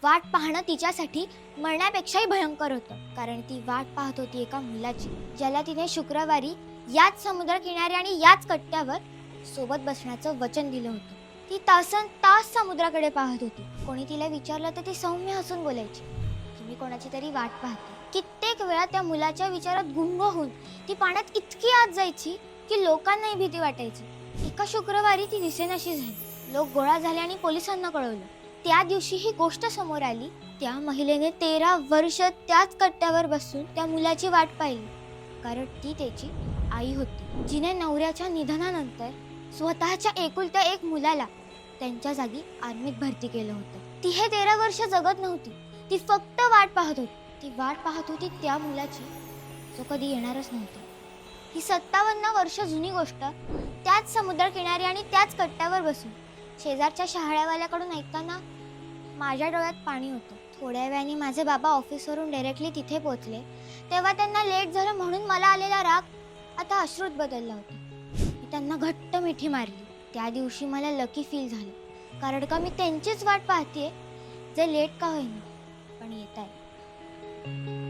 वाट पाहणं तिच्यासाठी मरण्यापेक्षाही भयंकर होतं, कारण ती वाट पाहत होती एका मुलाची, ज्याला तिने शुक्रवारी याच समुद्रकिनारी आणि याच कट्ट्यावर सोबत बसण्याचं वचन दिलं होतं. ती तासन तास समुद्राकडे पाहत होती. कोणी तिला विचारलं तर ती सौम्य हसून बोलायची की मी कोणाची तरी वाट पाहते. कित्येक वेळा त्या मुलाच्या विचारात गुंग होऊन ती पाण्यात इतकी आत जायची की लोकांनाही भीती वाटायची. एका शुक्रवारी ती दिसेनाशी झाली. लोक गोळा झाले आणि पोलिसांना कळवलं. त्या दिवशी ही गोष्ट समोर आली. त्या महिलेने 13 वर्ष त्याच कट्ट्यावर बसून त्या मुलाची वाट पाहिली, कारण ती त्याची आई होती, जिने नवऱ्याच्या निधनानंतर स्वतःच्या एकुलत्या एक मुलाला त्यांच्या जागी आर्मीत भरती केलं होतं. ती हे 13 वर्ष जगत नव्हती. ती फक्त वाट पाहत होती. ती वाट पाहत होती त्या मुलाची, जो कधी येणारच नव्हता. ही 57 वर्ष जुनी गोष्ट त्याच समुद्रकिनारी आणि त्याच कट्ट्यावर बसून शेजारच्या शहाळ्यावाल्याकडून ऐकताना माझ्या डोळ्यात पाणी होतं. थोड्या वेळाने माझे बाबा ऑफिसवरून डायरेक्टली तिथे पोहोचले. तेव्हा त्यांना लेट झालं म्हणून मला आलेला राग आता अश्रूत बदलला होता. मी त्यांना घट्ट मिठी मारली. त्या दिवशी मला लकी फील झालं, कारण का मी त्यांचीच वाट पाहतेय, जे लेट का होईना पण येत आहे.